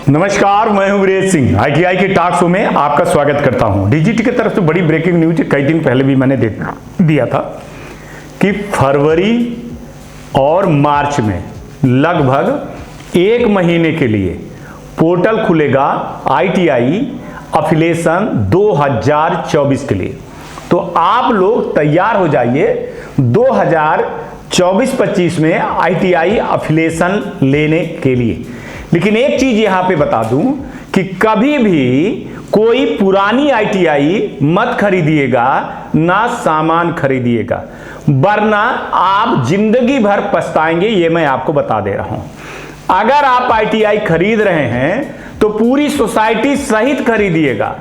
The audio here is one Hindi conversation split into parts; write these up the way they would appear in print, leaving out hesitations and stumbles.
नमस्कार, मैं हूं वीरेश सिंह। आईटीआई के टॉक शो में आपका स्वागत करता हूं। डीजीटी की तरफ से बड़ी ब्रेकिंग न्यूज कई दिन पहले भी मैंने दिया था कि फरवरी और मार्च में लगभग 1 महीने के लिए पोर्टल खुलेगा आईटीआई अफिलिएशन 2024 के लिए। तो आप लोग तैयार हो जाइए 2024-25 में आईटीआई अफिलिएशन लेने के लिए। लेकिन एक चीज यहां पे बता दूं कि कभी भी कोई पुरानी आईटीआई मत खरीदिएगा, ना सामान खरीदिएगा, वरना आप जिंदगी भर पछताएंगे। ये मैं आपको बता दे रहा हूं। अगर आप आईटीआई खरीद रहे हैं तो पूरी सोसाइटी सहित खरीदिएगा।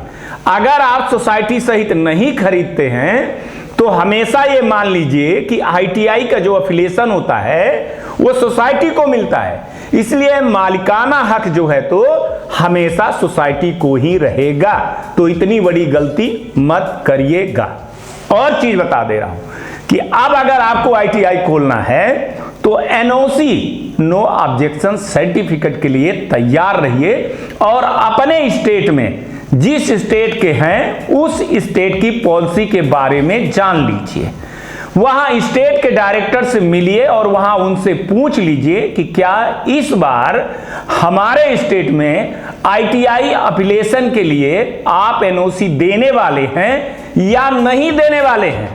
अगर आप सोसाइटी सहित नहीं खरीदते हैं तो हमेशा ये मान लीजिए कि आईटीआई का जो अफिलिएशन होता है वो सोसाइटी को मिलता है, इसलिए मालिकाना हक जो है तो हमेशा सोसाइटी को ही रहेगा। तो इतनी बड़ी गलती मत करिएगा। और चीज बता दे रहा हूं कि अब अगर आपको आईटीआई खोलना है तो एनओसी नो ऑब्जेक्शन सर्टिफिकेट के लिए तैयार रहिए और अपने स्टेट में जिस स्टेट के हैं उस स्टेट की पॉलिसी के बारे में जान लीजिए। वहां स्टेट के डायरेक्टर से मिलिए और वहां उनसे पूछ लीजिए कि क्या इस बार हमारे स्टेट में आईटीआई अफिलिएशन के लिए आप एनओसी देने वाले हैं या नहीं देने वाले हैं।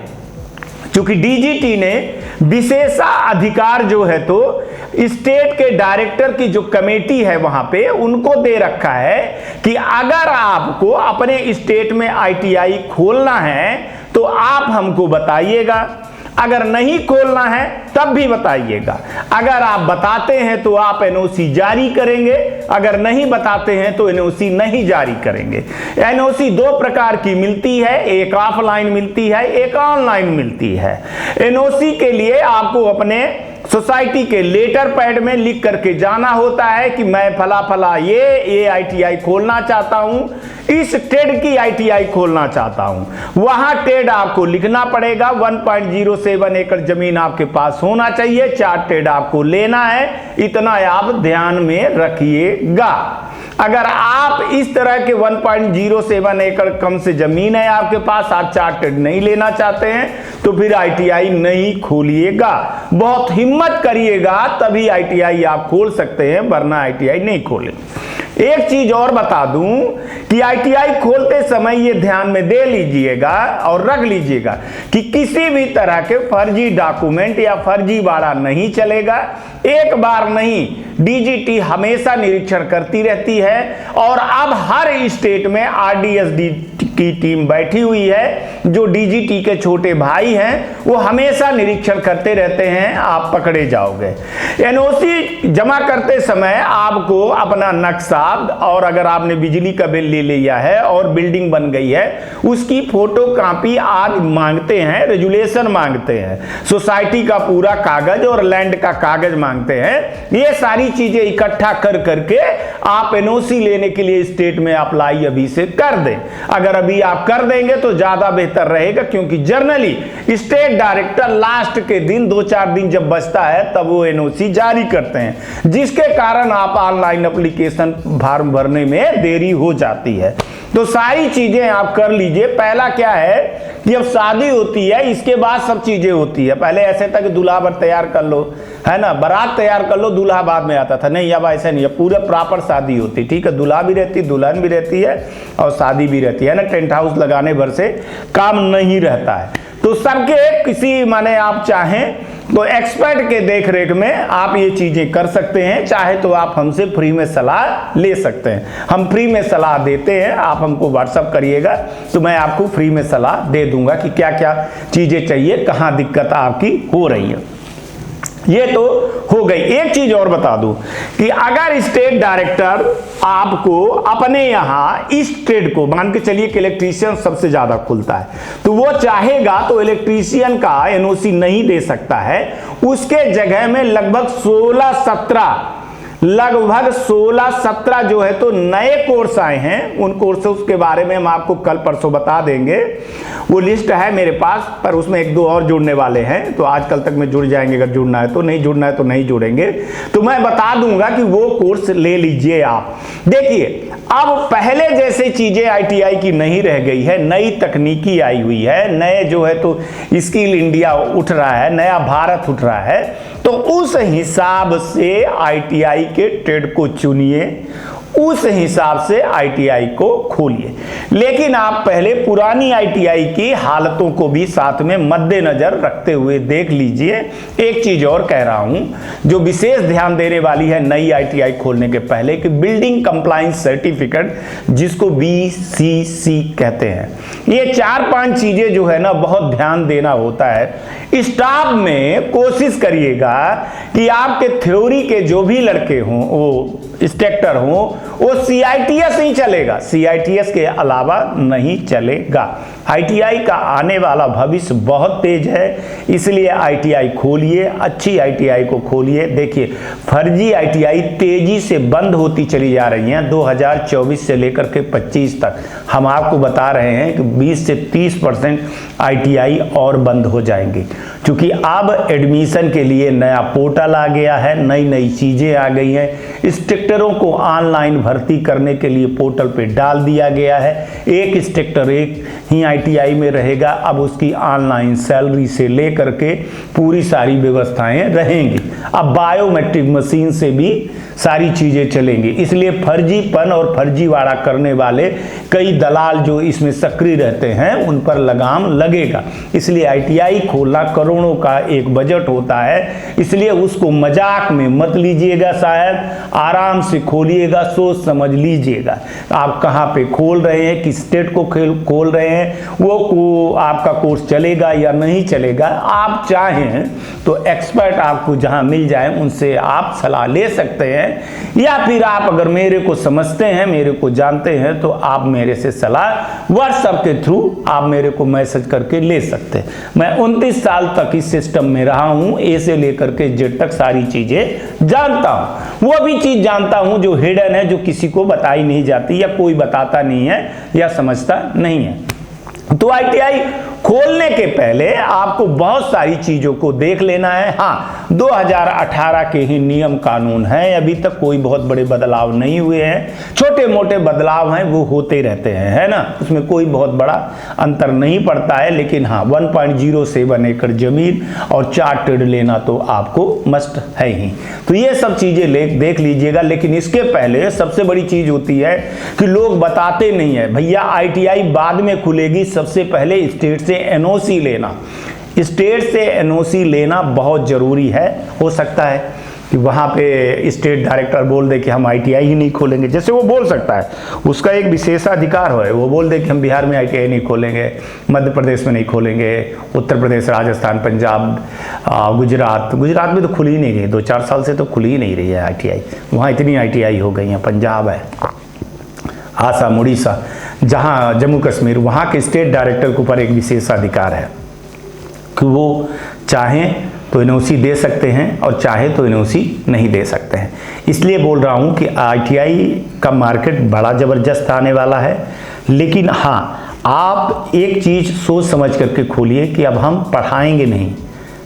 क्योंकि डीजीटी ने विशेषाधिकार जो है तो स्टेट के डायरेक्टर की जो कमेटी है वहां पे उनको दे रखा है कि अगर आपको अपने स्टेट में आईटीआई खोलना है तो आप हमको बताइएगा, अगर नहीं खोलना है तब भी बताइएगा। अगर आप बताते हैं तो आप एनओसी जारी करेंगे, अगर नहीं बताते हैं तो एनओसी नहीं जारी करेंगे। एनओसी 2 प्रकार की मिलती है, एक ऑफलाइन मिलती है, एक ऑनलाइन मिलती है। एनओसी के लिए आपको अपने सोसाइटी के लेटर पैड में लिख करके जाना होता है कि मैं फला फला ये आईटीआई खोलना चाहता हूं, इस ट्रेड की आईटीआई खोलना चाहता हूं। वहां ट्रेड आपको लिखना पड़ेगा। 1.07 एकड़ जमीन आपके पास होना चाहिए, 4 ट्रेड आपको लेना है, इतना आप ध्यान में रखिएगा। अगर आप इस तरह के 1.07 एकड़ कम से जमीन है आपके पास, आप 4 ट्रेड नहीं लेना चाहते हैं तो फिर आईटीआई नहीं खोलिएगा। बहुत हिम्मत करिएगा तभी आईटीआई आप खोल सकते हैं, वरना आईटीआई नहीं खोलें। एक चीज और बता दूं कि आईटीआई खोलते समय ये ध्यान में दे लीजिएगा और रख लीजिएगा कि किसी भी तरह के फर्जी डॉक्यूमेंट या फर्जीवाड़ा नहीं चलेगा। एक बार नहीं, डीजीटी हमेशा निरीक्षण करती रहती है और अब हर स्टेट में आरडीएसडी की टीम बैठी हुई है। जो डीजीटी के छोटे भाई हैं वो हमेशा निरीक्षण करते रहते हैं, आप पकड़े जाओगे। एनओसी जमा करते समय आपको अपना नक्शा और अगर आपने बिजली का बिल ले लिया है और बिल्डिंग बन गई है उसकी फोटो कॉपी आज मांगते हैं, रेजुलेशन मांगते हैं, सोसाइटी का पूरा कागज और लैंड का कागज मांगते हैं। ये सारी चीजें इकट्ठा कर करके आप एनओसी लेने के लिए स्टेट में अप्लाई अभी से कर दें। अगर अभी आप कर देंगे तो ज्यादा बेहतर रहेगा, क्योंकि जनरली स्टेट डायरेक्टर लास्ट के दिन 2-4 दिन जब बचता है तब वो एनओसी जारी करते हैं, जिसके कारण आप ऑनलाइन एप्लीकेशन फॉर्म भरने में देरी हो जाती है। तो सारी चीजें आप कर लीजिए। पहला क्या है कि अब शादी होती है, इसके बाद सब चीजें होती है। पहले ऐसे था कि दूल्हा भर तैयार कर लो, है ना, बारात तैयार कर लो, दूल्हा बाद में आता था। नहीं, अब ऐसा नहीं है, पूरा प्रॉपर शादी होती। ठीक है, दूल्हा भी रहती, दुल्हन भी रहती है और शादी भी रहती है ना। टेंट हाउस लगाने भर से काम नहीं रहता है। तो सबके किसी माने आप चाहें तो एक्सपर्ट के देखरेख में आप ये चीजें कर सकते हैं। चाहे तो आप हमसे फ्री में सलाह ले सकते हैं, हम फ्री में सलाह देते हैं। आप हमको व्हाट्सअप करिएगा तो मैं आपको फ्री में सलाह दे दूंगा कि क्या क्या चीजें चाहिए, कहां दिक्कत आपकी हो रही है। ये तो हो गई। एक चीज और बता दूं कि अगर स्टेट डायरेक्टर आपको अपने यहां इस ट्रेड को मान के चलिए कि इलेक्ट्रीशियन सबसे ज्यादा खुलता है, तो वो चाहेगा तो इलेक्ट्रीशियन का एनओसी नहीं दे सकता है। उसके जगह में लगभग 16-17 लगभग 16-17 जो है तो नए कोर्स आए हैं। उन कोर्सेज के बारे में हम आपको कल परसों बता देंगे। वो लिस्ट है मेरे पास, पर उसमें 1-2 और जुड़ने वाले हैं, तो आज कल तक में जुड़ जाएंगे। अगर जुड़ना है तो, नहीं जुड़ना है तो नहीं जुड़ेंगे। तो मैं बता दूंगा कि वो कोर्स ले लीजिए आप। देखिए, अब पहले जैसे चीजें आईटीआई की नहीं रह गई है, नई तकनीकी आई हुई है, नए जो है तो स्किल इंडिया उठ रहा है, नया भारत उठ रहा है। तो उस हिसाब से आईटीआई के ट्रेड को चुनिए, उस हिसाब से आईटीआई को खोलिए। लेकिन आप पहले पुरानी आईटीआई की हालतों को भी साथ में मद्देनजर रखते हुए देख लीजिए। एक चीज और कह रहा हूं जो विशेष ध्यान देने वाली है नई आईटीआई खोलने के पहले, कि बिल्डिंग कंप्लायंस सर्टिफिकेट, जिसको BCC कहते हैं, ये 4-5 चीजें जो है ना बहुत ध्यान देना होता है। स्टाफ में कोशिश करिएगा कि आपके थ्योरी के जो भी लड़के हों, वो इंस्ट्रक्टर हों, वो CITS ही चलेगा, CITS के अलावा नहीं चलेगा। आईटीआई का आने वाला भविष्य बहुत तेज है, इसलिए आईटीआई खोलिए, अच्छी आईटीआई को खोलिए। देखिए, फर्जी आईटीआई तेजी से बंद होती चली जा रही हैं। 2024 से लेकर के 25 तक हम आपको बता रहे हैं कि 20 से 30% आईटीआई और बंद हो जाएंगे, क्योंकि अब एडमिशन के लिए नया पोर्टल आ गया है, नई नई चीजें आ गई हैं। इंस्ट्रक्टरों को ऑनलाइन भर्ती करने के लिए पोर्टल पे डाल दिया गया है। एक इंस्ट्रक्टर एक ही आईटीआई में रहेगा, अब उसकी ऑनलाइन सैलरी से लेकर के पूरी सारी व्यवस्थाएं रहेंगी। अब बायोमेट्रिक मशीन से भी सारी चीजें चलेंगी। इसलिए फर्जीपन और फर्जीवाड़ा करने वाले कई दलाल जो इसमें सक्रिय रहते हैं, उन पर लगाम लगेगा। इसलिए आईटीआई खोलना करोड़ों का एक बजट होता है, इसलिए उसको मजाक में मत लीजिएगा साहब, आराम से खोलिएगा, सोच समझ लीजिएगा। आप कहाँ पे खोल रहे हैं, किस स्टेट को खोल रहे हैं, वो आपका कोर्स चलेगा या नहीं चलेगा। आप चाहें तो एक्सपर्ट आपको जहां मिल जाए उनसे आप सलाह ले सकते हैं, या फिर आप अगर मेरे को समझते हैं, मेरे को जानते हैं, तो आप मेरे से सलाह व्हाट्सएप के थ्रू आप मेरे को मैसेज करके ले सकते हैं। मैं 29 साल तक इस सिस्टम में रहा हूं, ए से लेकर के जेड तक सारी चीजें जानता हूं। वो भी चीज जानता हूं जो हिडन है, जो किसी को बताई नहीं जाती, या कोई बताता नहीं है या समझता नहीं है। तो आईटीआई खोलने के पहले आपको बहुत सारी चीजों को देख लेना है। हाँ, 2018 के ही नियम कानून है, अभी तक कोई बहुत बड़े बदलाव नहीं हुए हैं। छोटे मोटे बदलाव हैं, वो होते रहते हैं, है ना, उसमें कोई बहुत बड़ा अंतर नहीं पड़ता है। लेकिन हाँ, 1.07 एकड़ जमीन और 4 ट्रेड लेना तो आपको मस्ट है ही। तो ये सब चीजें देख लीजिएगा। लेकिन इसके पहले सबसे बड़ी चीज होती है कि लोग बताते नहीं है, भैया आईटीआई बाद में खुलेगी, सबसे पहले स्टेट से एनओसी लेना। स्टेट से एनओसी लेना बहुत जरूरी है। हो सकता है कि वहां पे स्टेट डायरेक्टर बोल दे कि हम आईटीआई ही नहीं खोलेंगे, जैसे वो बोल सकता है, उसका एक विशेषाधिकार है। वो बोल दे कि हम बिहार में आईटीआई नहीं खोलेंगे, मध्य प्रदेश में नहीं खोलेंगे, उत्तर प्रदेश, राजस्थान, पंजाब, गुजरात में तो खुली ही नहीं रही, 2-4 साल से तो खुली ही नहीं रही है आईटीआई। वहाँ इतनी आईटीआई हो गई हैं, पंजाब है, आसाम, उड़ीसा, जहां जम्मू कश्मीर, वहां के स्टेट डायरेक्टर के ऊपर एक विशेषाधिकार है कि वो चाहें तो एनओसी दे सकते हैं और चाहे तो एनओसी नहीं दे सकते हैं। इसलिए बोल रहा हूं कि आईटीआई का मार्केट बड़ा जबरदस्त आने वाला है। लेकिन हाँ, आप एक चीज सोच समझ करके खोलिए कि अब हम पढ़ाएंगे नहीं,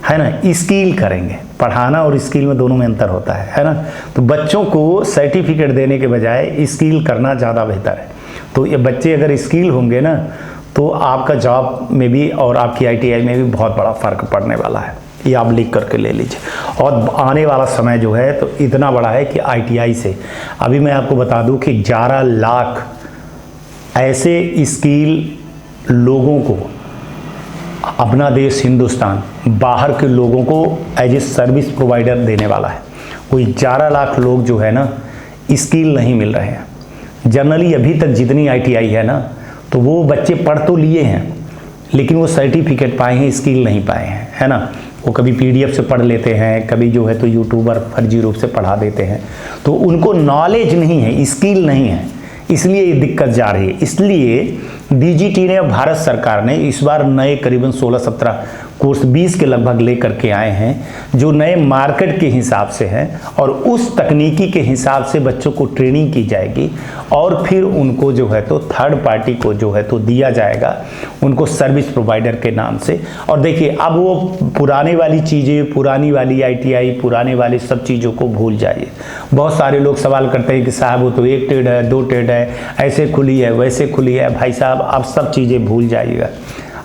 है ना, स्किल करेंगे। पढ़ाना और स्किल में दोनों में अंतर होता है ना। तो बच्चों को सर्टिफिकेट देने के बजाय स्किल करना ज़्यादा बेहतर है। तो ये बच्चे अगर स्किल होंगे ना, तो आपका जॉब में भी और आपकी आईटीआई में भी बहुत बड़ा फर्क पड़ने वाला है। ये आप लिख करके ले लीजिए। और आने वाला समय जो है तो इतना बड़ा है कि आईटीआई से अभी मैं आपको बता दूं कि 11 लाख ऐसे स्किल लोगों को अपना देश हिंदुस्तान बाहर के लोगों को एज ए सर्विस प्रोवाइडर देने वाला है। कोई 11 लाख लोग जो है ना स्किल नहीं मिल रहे हैं। जनरली अभी तक जितनी आईटीआई है ना, तो वो बच्चे पढ़ तो लिए हैं, लेकिन वो सर्टिफिकेट पाए हैं, स्किल नहीं पाए हैं, है ना। वो कभी पीडीएफ से पढ़ लेते हैं, कभी जो है तो यूट्यूबर फर्जी रूप से पढ़ा देते हैं, तो उनको नॉलेज नहीं है, स्किल नहीं है, इसलिए ये दिक्कत जा रही है। इसलिए डीजीटी ने, भारत सरकार ने इस बार नए करीबन 16-17 कोर्स 20 के लगभग लेकर के आए हैं, जो नए मार्केट के हिसाब से हैं, और उस तकनीकी के हिसाब से बच्चों को ट्रेनिंग की जाएगी और फिर उनको जो है तो थर्ड पार्टी को जो है तो दिया जाएगा, उनको सर्विस प्रोवाइडर के नाम से। और देखिए, अब वो पुराने वाली चीज़ें, पुरानी वाली ITI, पुराने वाली सब चीज़ों को भूल जाइए। बहुत सारे लोग सवाल करते हैं कि साहब वो तो 1 टेड है, 2 टेड है, ऐसे खुली है, वैसे खुली है। भाई साहब, आप सब चीज़ें भूल जाइएगा।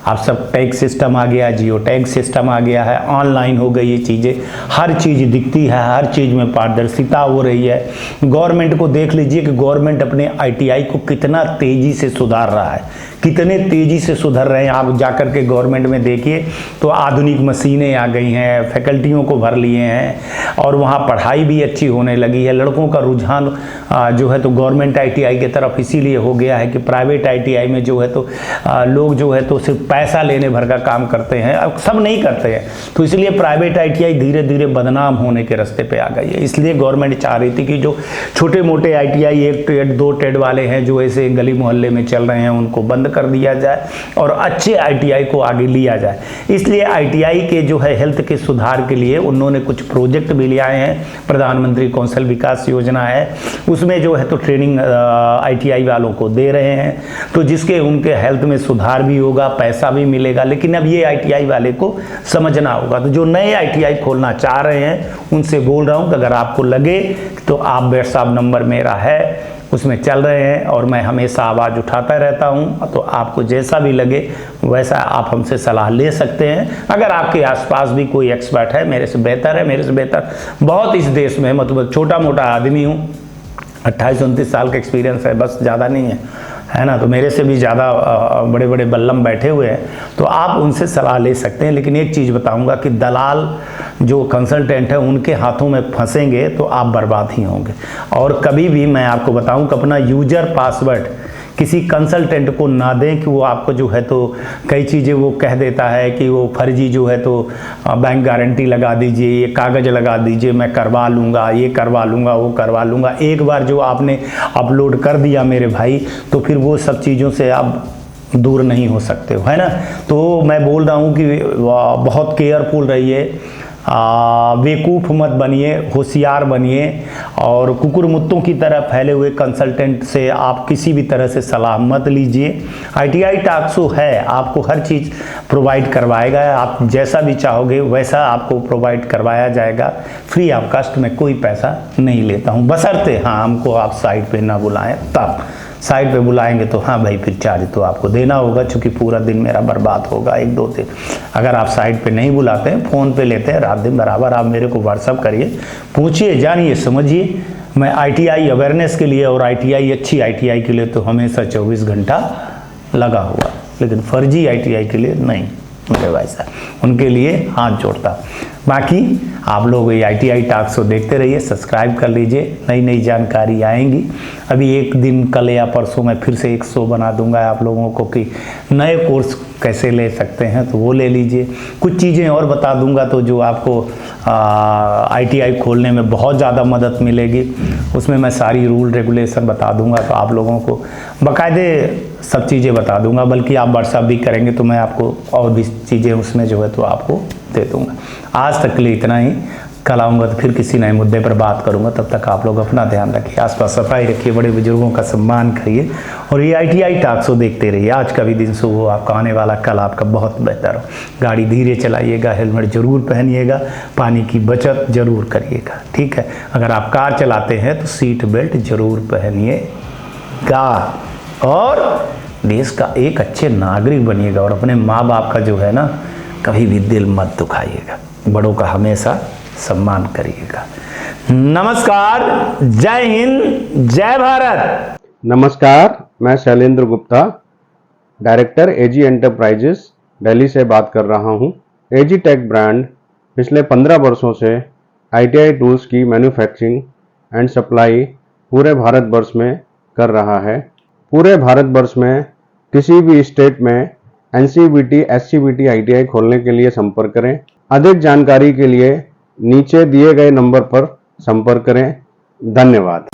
आप सब टैग सिस्टम आ गया, जियो टैग सिस्टम आ गया है, ऑनलाइन हो गई ये चीज़ें, हर चीज़ दिखती है, हर चीज़ में पारदर्शिता हो रही है। गवर्नमेंट को देख लीजिए कि गवर्नमेंट अपने ITI को कितना तेज़ी से सुधार रहा है, कितने तेज़ी से सुधर रहे हैं। आप जाकर के गवर्नमेंट में देखिए तो आधुनिक मशीनें आ गई हैं, फैकल्टियों को भर लिए हैं और वहाँ पढ़ाई भी अच्छी होने लगी है। लड़कों का रुझान जो है तो गवर्नमेंट ITI की तरफ इसीलिए हो गया है कि प्राइवेट ITI में जो है तो लोग जो है तो सिर्फ पैसा लेने भर का काम करते हैं, अब सब नहीं करते हैं, तो इसलिए प्राइवेट ITI धीरे धीरे बदनाम होने के रास्ते पे आ गई है। इसलिए गवर्नमेंट चाह रही थी कि जो छोटे मोटे ITI 1 टेड 2 टेड वाले हैं, जो ऐसे गली मोहल्ले में चल रहे हैं, उनको बंद कर दिया जाए और अच्छे ITI को आगे लिया जाए। इसलिए ITI के जो है हेल्थ के सुधार के लिए उन्होंने कुछ प्रोजेक्ट भी ले आए हैं। प्रधानमंत्री कौशल विकास योजना है, उसमें जो है तो ट्रेनिंग ITI वालों को दे रहे हैं, तो जिसके उनके हेल्थ में सुधार भी होगा, पैसा भी मिलेगा। लेकिन अब ये ITI वाले को समझना होगा। तो जो नए ITI खोलना चाह रहे हैं उनसे बोल रहा हूँ कि अगर आपको लगे तो आप व्हाट्सएप नंबर मेरा है, उसमें चल रहे हैं और मैं हमेशा आवाज़ उठाता रहता हूं, तो आपको जैसा भी लगे वैसा आप हमसे सलाह ले सकते हैं। अगर आपके आसपास भी कोई एक्सपर्ट है, मेरे से बेहतर है, मेरे से बेहतर बहुत इस देश में, मतलब छोटा मोटा आदमी हूं, 28-29 साल का एक्सपीरियंस है, बस ज़्यादा नहीं है ना, तो मेरे से भी ज़्यादा बड़े बड़े बल्लम बैठे हुए हैं, तो आप उनसे सलाह ले सकते हैं। लेकिन एक चीज़ बताऊंगा कि दलाल जो कंसल्टेंट है उनके हाथों में फंसेंगे तो आप बर्बाद ही होंगे। और कभी भी मैं आपको बताऊं कि अपना यूजर पासवर्ड किसी कंसल्टेंट को ना दें कि वो आपको जो है तो कई चीज़ें वो कह देता है कि वो फर्जी जो है तो बैंक गारंटी लगा दीजिए, ये कागज़ लगा दीजिए, मैं करवा लूँगा, ये करवा लूँगा, वो करवा लूँगा। एक बार जो आपने अपलोड कर दिया मेरे भाई, तो फिर वो सब चीज़ों से आप दूर नहीं हो सकते हो, है ना। तो मैं बोल रहा हूँ कि बहुत केयरफुल रहिए, बेवकूफ़ मत बनिए, होशियार बनिए, और कुकुर मुत्तों की तरह फैले हुए कंसल्टेंट से आप किसी भी तरह से सलाह मत लीजिए। ITI टाक्सो है, आपको हर चीज़ प्रोवाइड करवाएगा, आप जैसा भी चाहोगे वैसा आपको प्रोवाइड करवाया जाएगा, फ्री ऑफ कास्ट में कोई पैसा नहीं लेता हूँ, बशर्ते हाँ हमको आप साइट पे ना बुलाएं। तब साइट पे बुलाएंगे तो हाँ भाई फिर चार्ज तो आपको देना होगा, क्योंकि पूरा दिन मेरा बर्बाद होगा 1-2 दिन। अगर आप साइट पे नहीं बुलाते हैं, फ़ोन पे लेते हैं, रात दिन बराबर आप मेरे को व्हाट्सअप करिए, पूछिए, जानिए, समझिए। मैं ITI अवेयरनेस के लिए और ITI अच्छी ITI के लिए तो हमेशा 24 घंटा लगा हुआ, लेकिन फर्जी ITI के लिए नहीं मेरे भाई साहब, उनके लिए हाथ जोड़ता। बाकी आप लोग ये ITI टाक्सो देखते रहिए, सब्सक्राइब कर लीजिए, नई नई जानकारी आएंगी। अभी एक दिन कल या परसों मैं फिर से एक शो बना दूंगा आप लोगों को कि नए कोर्स कैसे ले सकते हैं, तो वो ले लीजिए। कुछ चीज़ें और बता दूंगा तो जो आपको ITI खोलने में बहुत ज़्यादा मदद मिलेगी, उसमें मैं सारी रूल रेगुलेशन बता दूंगा, तो आप लोगों को बाकायदे सब चीज़ें बता दूंगा। बल्कि आप व्हाट्सएप भी करेंगे तो मैं आपको और भी चीज़ें उसमें जो है तो आपको दे दूंगा। आज तक के लिए इतना ही, कल आऊँगा तो फिर किसी नए मुद्दे पर बात करूँगा। तब तक आप लोग अपना ध्यान रखिए, आसपास सफाई रखिए, बड़े बुजुर्गों का सम्मान करिए, और ये ITI टाक्सो देखते रहिए। आज का भी दिन शुभ हो, आपका आने वाला कल आपका बहुत बेहतर हो। गाड़ी धीरे चलाइएगा, हेलमेट जरूर पहनिएगा, पानी की बचत जरूर करिएगा, ठीक है। अगर आप कार चलाते हैं तो सीट बेल्ट जरूर पहनिएगा, और देश का एक अच्छे नागरिक बनिएगा, और अपने माँ बाप का जो है ना कभी भी दिल मत दुखाइएगा, बड़ों का हमेशा सम्मान करिएगा। नमस्कार, जय हिंद, जय भारत। नमस्कार, मैं Shailendra Gupta, director AG enterprises Delhi से बात कर रहा हूं। AG टेक ब्रांड पिछले 15 वर्षों से ITI टूल्स की मैन्युफैक्चरिंग एंड सप्लाई पूरे भारतवर्ष में कर रहा है। पूरे भारतवर्ष में किसी भी स्टेट में NCVT, SCVT ITI खोलने के लिए संपर्क करें। अधिक जानकारी के लिए नीचे दिए गए नंबर पर संपर्क करें। धन्यवाद।